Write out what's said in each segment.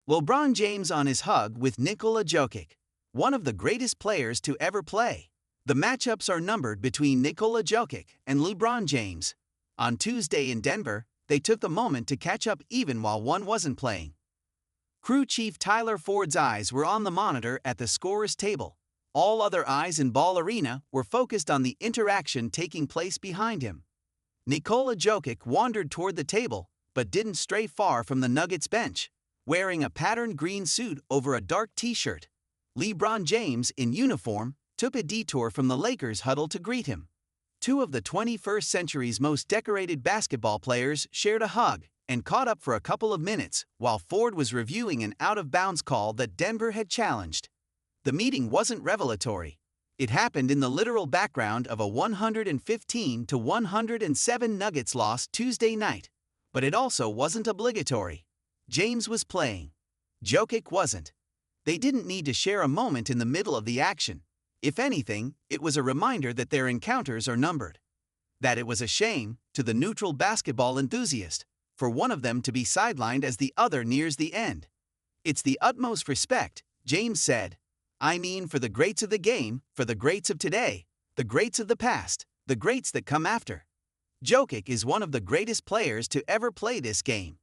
LeBron James on his hug with Nikola Jokic, one of the greatest players to ever play. The matchups are numbered between Nikola Jokic and LeBron James. On Tuesday in Denver, they took a moment to catch up even while one wasn't playing. Crew chief Tyler Ford's eyes were on the monitor at the scorer's table. All other eyes in Ball Arena were focused on the interaction taking place behind him. Nikola Jokic wandered toward the table, but didn't stray far from the Nuggets bench, wearing a patterned green suit over a dark t-shirt. LeBron James, in uniform, took a detour from the Lakers huddle to greet him. Two of the 21st century's most decorated basketball players shared a hug and caught up for a couple of minutes while Ford was reviewing an out-of-bounds call that Denver had challenged. The meeting wasn't revelatory. It happened in the literal background of a 115-107 Nuggets loss Tuesday night, but it also wasn't obligatory. James was playing. Jokic wasn't. They didn't need to share a moment in the middle of the action. If anything, it was a reminder that their encounters are numbered. That it was a shame, to the neutral basketball enthusiast, for one of them to be sidelined as the other nears the end. It's the utmost respect, James said. I mean, for the greats of the game, for the greats of today, the greats of the past, the greats that come after. Jokic is one of the greatest players to ever play this game.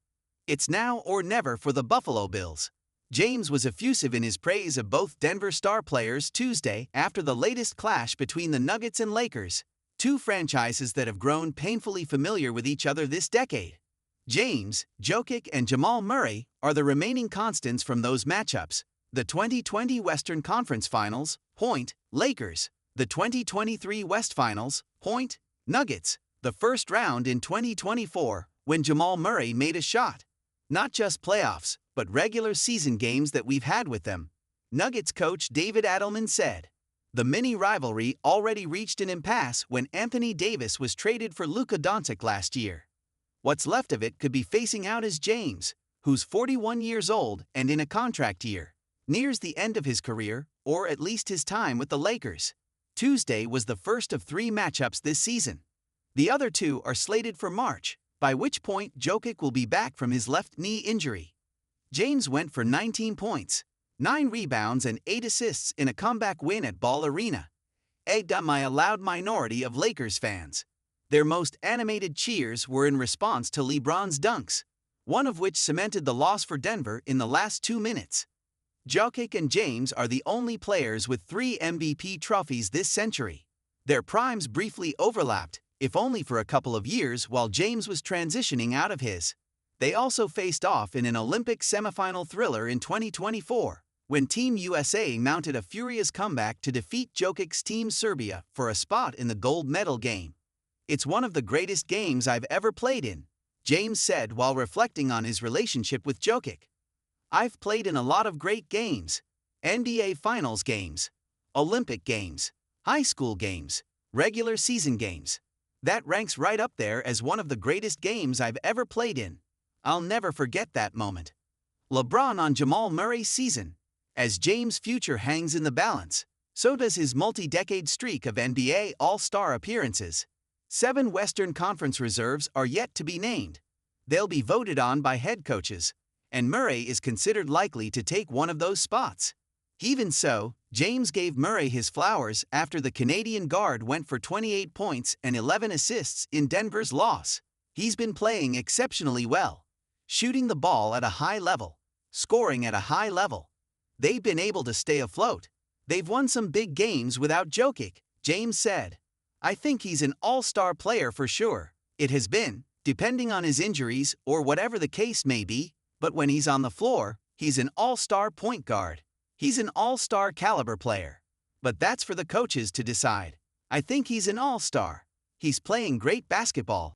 It's now or never for the Buffalo Bills. James was effusive in his praise of both Denver star players Tuesday after the latest clash between the Nuggets and Lakers, two franchises that have grown painfully familiar with each other this decade. James, Jokic, and Jamal Murray are the remaining constants from those matchups. The 2020 Western Conference Finals, point, Lakers. The 2023 West Finals, point, Nuggets. The first round in 2024, when Jamal Murray made a shot. Not just playoffs, but regular season games that we've had with them. Nuggets coach David Adelman said. The mini-rivalry already reached an impasse when Anthony Davis was traded for Luka Doncic last year. What's left of it could be facing out as James, who's 41 years old and in a contract year, nears the end of his career, or at least his time with the Lakers. Tuesday was the first of 3 matchups this season. The other 2 are slated for March, by which point Jokic will be back from his left knee injury. James went for 19 points, 9 rebounds and 8 assists in a comeback win at Ball Arena, egged on by a loud minority of Lakers fans. Their most animated cheers were in response to LeBron's dunks, one of which cemented the loss for Denver in the last 2 minutes. Jokic and James are the only players with 3 MVP trophies this century. Their primes briefly overlapped, if only for a couple of years while James was transitioning out of his. They also faced off in an Olympic semifinal thriller in 2024, when Team USA mounted a furious comeback to defeat Jokic's Team Serbia for a spot in the gold medal game. It's one of the greatest games I've ever played in, James said while reflecting on his relationship with Jokic. I've played in a lot of great games, NBA Finals games, Olympic games, high school games, regular season games. That ranks right up there as one of the greatest games I've ever played in. I'll never forget that moment. LeBron on Jamal Murray's season. As James' future hangs in the balance, so does his multi-decade streak of NBA All-Star appearances. 7 Western Conference reserves are yet to be named. They'll be voted on by head coaches, and Murray is considered likely to take one of those spots. Even so, James gave Murray his flowers after the Canadian guard went for 28 points and 11 assists in Denver's loss. He's been playing exceptionally well, shooting the ball at a high level, scoring at a high level. They've been able to stay afloat. They've won some big games without Jokic, James said. I think he's an all-star player for sure. It has been, depending on his injuries or whatever the case may be, but when he's on the floor, he's an all-star point guard. He's an all-star caliber player. But that's for the coaches to decide. I think he's an all-star. He's playing great basketball.